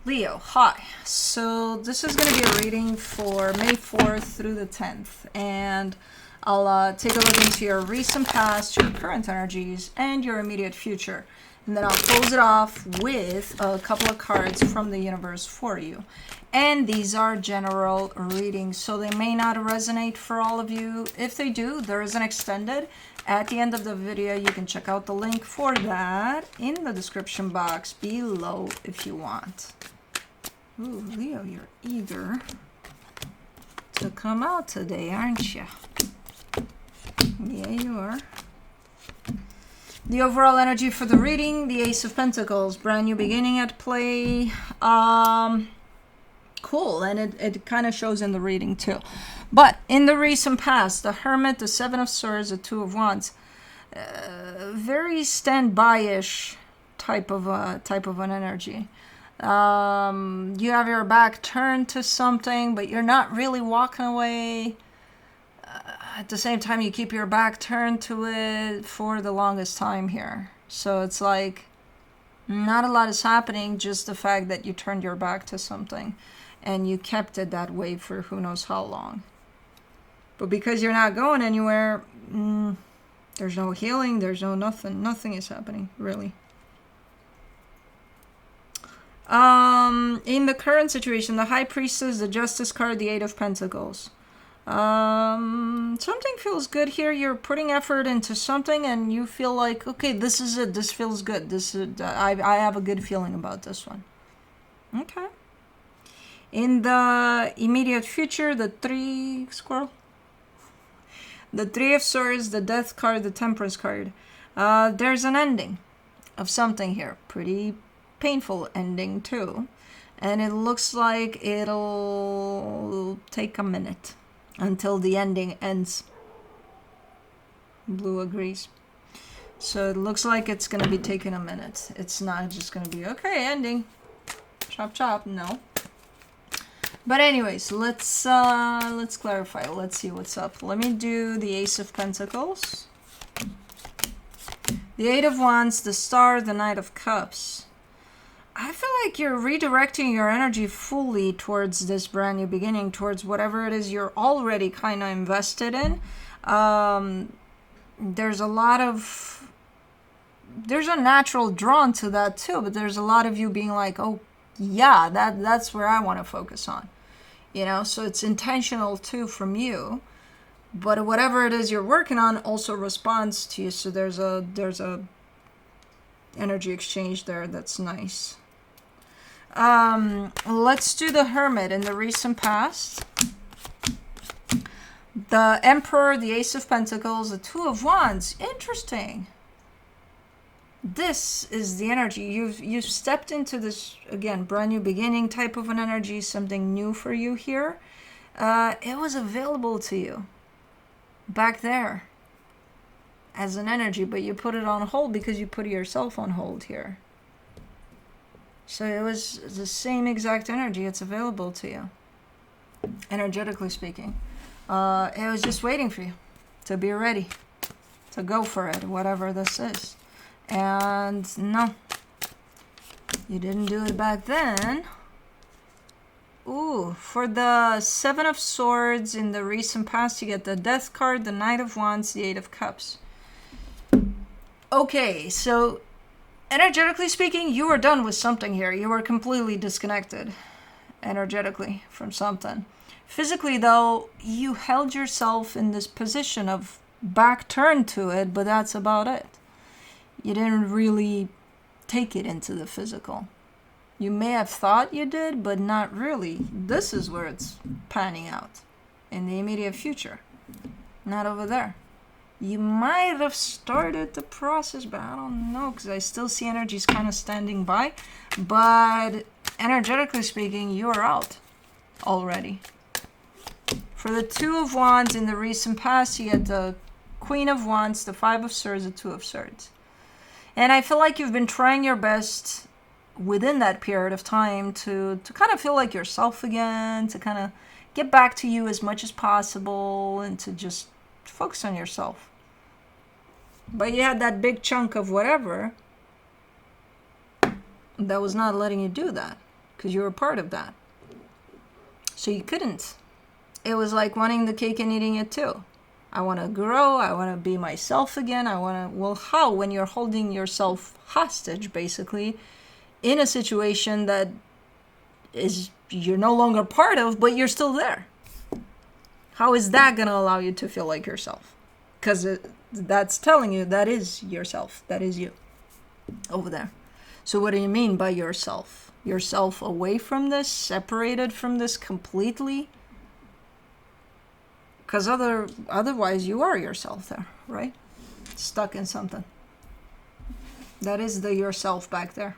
Leo, hi. So this is going to be a reading for May 4th through the 10th. And I'll take a look into your recent past, your current energies, and your immediate future. And then I'll close it off with a couple of cards from the universe for you. And these are general readings, so they may not resonate for all of you. If they do, there is an extended. At the end of the video, you can check out the link for that in the description box below if you want. Ooh, Leo, you're eager to come out today, aren't you? Yeah, you are. The overall energy for the reading, the Ace of Pentacles, brand new beginning at play. Cool, and it kind of shows in the reading too. But in the recent past, the Hermit, the Seven of Swords, the Two of Wands, very standby-ish type of an energy. You have your back turned to something, but you're not really walking away. At the same time, you keep your back turned to it for the longest time here. So it's like not a lot is happening, just the fact that you turned your back to something and you kept it that way for who knows how long. But because you're not going anywhere, there's no healing, there's no nothing. Nothing is happening, really. In the current situation, the High Priestess, the Justice card, the Eight of Pentacles. Something feels good here. You're putting effort into something and you feel like, okay, this is it. This feels good. This is, I have a good feeling about this one. Okay. In the immediate future, the Three of Swords, the Death card, the Temperance card. There's an ending of something here. Pretty painful ending too. And it looks like it'll take a minute until the ending ends. Blue agrees. So it looks like it's going to be taking a minute. It's not just going to be, okay, ending. Chop, chop. No. But anyways, let's clarify. Let's see what's up. Let me do the Ace of Pentacles, the Eight of Wands, the Star, the Knight of Cups. I feel like you're redirecting your energy fully towards this brand new beginning, towards whatever it is you're already kind of invested in. There's a natural drawn to that too, but there's a lot of you being like, oh yeah, that's where I want to focus on. You know, so it's intentional too from you, but whatever it is you're working on also responds to you. So there's a energy exchange there that's nice. Let's do the Hermit in the recent past. The Emperor, the Ace of Pentacles, the Two of Wands. Interesting. This is the energy. You've stepped into this, again, brand new beginning type of an energy, something new for you here. It was available to you back there as an energy, but you put it on hold because you put yourself on hold here. So it was the same exact energy. It's available to you, energetically speaking. It was just waiting for you to be ready to go for it, whatever this is. And no, you didn't do it back then. Ooh, for the Seven of Swords in the recent past, you get the Death card, the Knight of Wands, the Eight of Cups. Okay, so energetically speaking, you were done with something here. You were completely disconnected energetically from something. Physically, though, you held yourself in this position of back turned to it, but that's about it. You didn't really take it into the physical. You may have thought you did, but not really. This is where it's panning out in the immediate future, not over there. You might have started the process, but I don't know, because I still see energies kind of standing by. But energetically speaking, you are out already. For the Two of Wands in the recent past, you get the Queen of Wands, the Five of Swords, the Two of Swords. And I feel like you've been trying your best within that period of time to kind of feel like yourself again, to kind of get back to you as much as possible and to just focus on yourself. But you had that big chunk of whatever that was not letting you do that. because you were part of that. So you couldn't. It was like wanting the cake and eating it too. I want to grow. I want to be myself again. I want to, well, how? When you're holding yourself hostage, basically, in a situation that is you're no longer part of, but you're still there. How is that going to allow you to feel like yourself? Because that's telling you that is yourself. That is you over there. So what do you mean by yourself? Yourself away from this, separated from this completely? Because otherwise you are yourself there, right? Stuck in something. That is the yourself back there.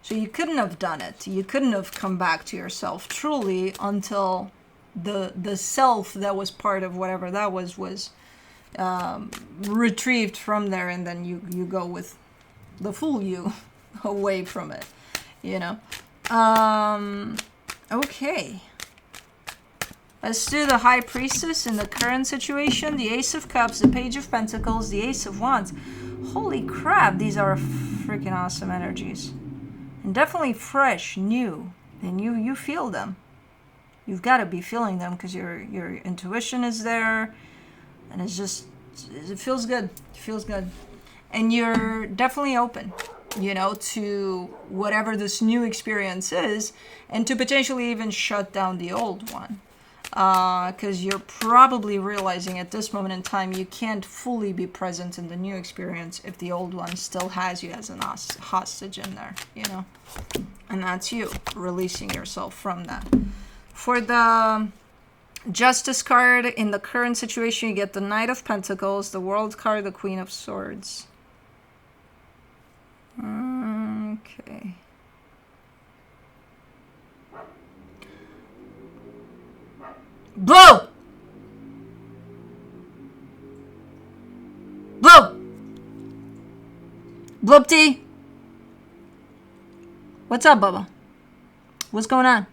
So you couldn't have done it. You couldn't have come back to yourself truly until the self that was part of whatever that was retrieved from there, and then you go with the full you away from it, you know. Okay. Let's do the High Priestess in the current situation. The Ace of Cups, the Page of Pentacles, the Ace of Wands. Holy crap, these are freaking awesome energies. And definitely fresh, new. And you feel them. You've got to be feeling them because your intuition is there. And it's just, it feels good. It feels good. And you're definitely open, you know, to whatever this new experience is. And to potentially even shut down the old one. Because you're probably realizing at this moment in time you can't fully be present in the new experience if the old one still has you as an hostage in there, you know. And that's you releasing yourself from that. For the Justice card, in the current situation, you get the Knight of Pentacles, the World card, the Queen of Swords. Okay. Blow! Blow! Bloopty! What's up, Bubba? What's going on?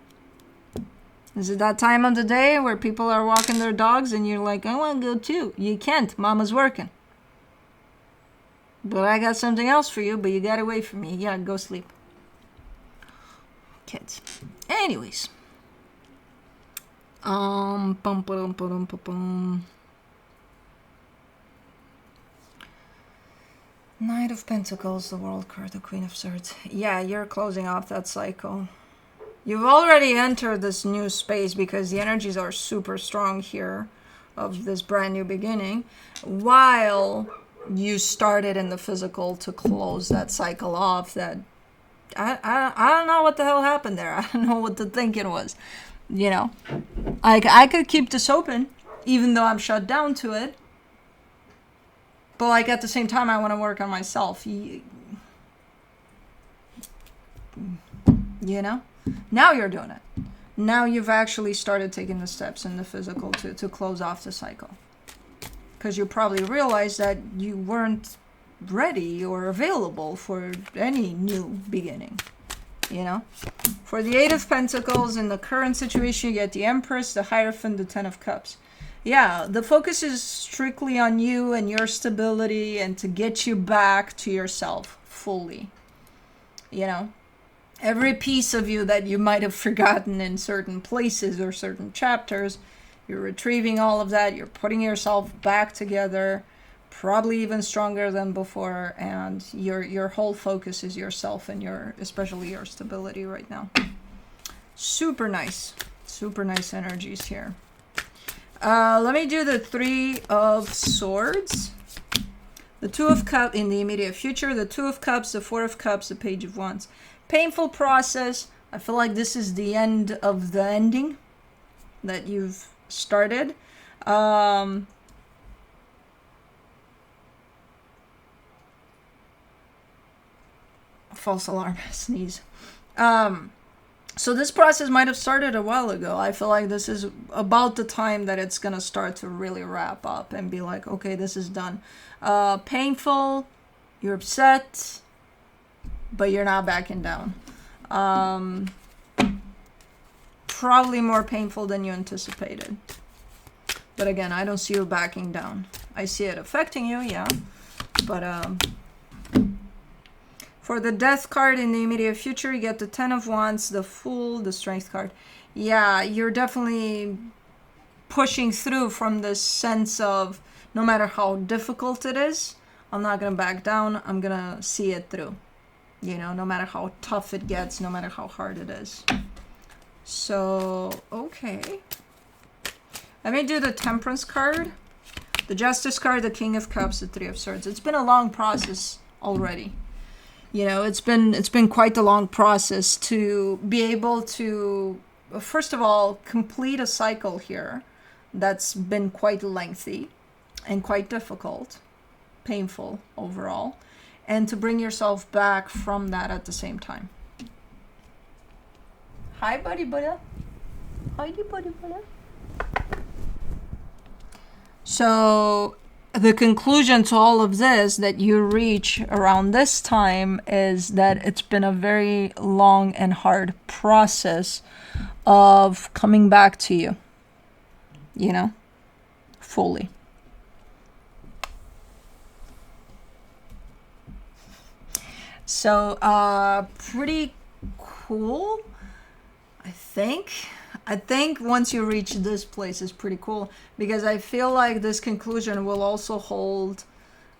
Is it that time of the day where people are walking their dogs and you're like, I want to go too? You can't. Mama's working. But I got something else for you, but you got away from me. Yeah, go sleep. Kids. Anyways. Bum, ba-dum, ba-dum, ba-bum. Knight of Pentacles, the World card, the Queen of Swords. Yeah, you're closing off that cycle. You've already entered this new space because the energies are super strong here of this brand new beginning, while you started in the physical to close that cycle off. That I don't know what the hell happened there. I don't know what the thinking was. You know, I could keep this open even though I'm shut down to it. But like at the same time, I want to work on myself. You know? Now you're doing it. Now you've actually started taking the steps in the physical to close off the cycle. Because you probably realized that you weren't ready or available for any new beginning. You know? For the Eight of Pentacles, in the current situation, you get the Empress, the Hierophant, the Ten of Cups. Yeah, the focus is strictly on you and your stability and to get you back to yourself fully. You know? Every piece of you that you might have forgotten in certain places or certain chapters, you're retrieving all of that. You're putting yourself back together, probably even stronger than before. And your whole focus is yourself and especially your stability right now. Super nice energies here. Let me do the Three of Swords. The Two of Cups in the immediate future. The Two of Cups, the Four of Cups, the Page of Wands. Painful process. I feel like this is the end of the ending that you've started. False alarm. Sneeze. So this process might have started a while ago. I feel like this is about the time that it's going to start to really wrap up and be like, okay, this is done. Painful. You're upset. But you're not backing down. Probably more painful than you anticipated. But again, I don't see you backing down. I see it affecting you, yeah. But For the Death card in the immediate future, you get the Ten of Wands, the Fool, the Strength card. Yeah, you're definitely pushing through from this sense of no matter how difficult it is, I'm not going to back down. I'm going to see it through. You know, no matter how tough it gets, no matter how hard it is. So, okay. Let me do the Temperance card, the Justice card, the King of Cups, the Three of Swords. It's been a long process already. You know, it's been quite a long process to be able to, first of all, complete a cycle here that's been quite lengthy and quite difficult, painful overall, and to bring yourself back from that at the same time. Hi, buddy, Buddha. Hi, buddy, Buddha. So the conclusion to all of this that you reach around this time is that it's been a very long and hard process of coming back to you, you know, fully. So, pretty cool, I think. I think once you reach this place is pretty cool, because I feel like this conclusion will also hold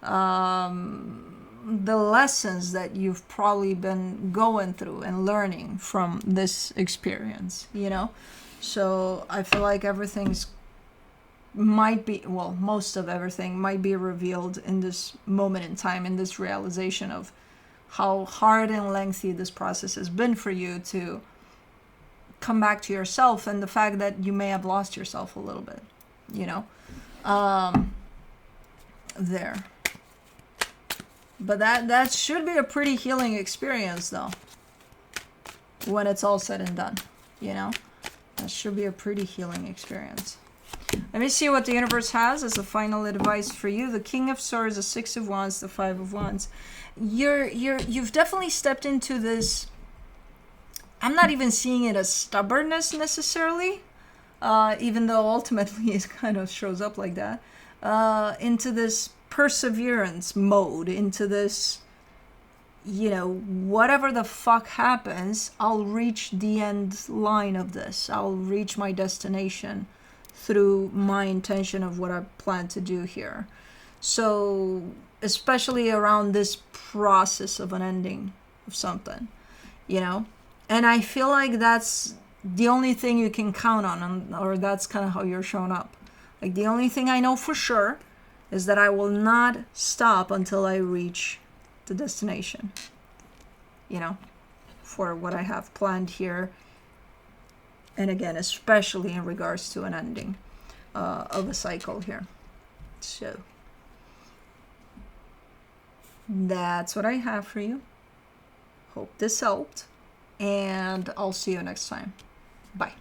the lessons that you've probably been going through and learning from this experience, you know? So I feel like everything's might be, well, most of everything might be revealed in this moment in time, in this realization of how hard and lengthy this process has been for you to come back to yourself, and the fact that you may have lost yourself a little bit, you know, there. But that should be a pretty healing experience, though, when it's all said and done, you know. That should be a pretty healing experience. Let me see what the universe has as a final advice for you. The King of Swords, the Six of Wands, the Five of Wands. You've definitely stepped into this. I'm not even seeing it as stubbornness necessarily, even though ultimately it kind of shows up like that, into this perseverance mode, into this, you know, whatever the fuck happens, I'll reach the end line of this. I'll reach my destination through my intention of what I plan to do here. So, especially around this process of an ending of something, you know? And I feel like that's the only thing you can count on, or that's kind of how you're showing up. Like, the only thing I know for sure is that I will not stop until I reach the destination, you know, for what I have planned here. And again, especially in regards to an ending of a cycle here. So, that's what I have for you. Hope this helped. And I'll see you next time. Bye.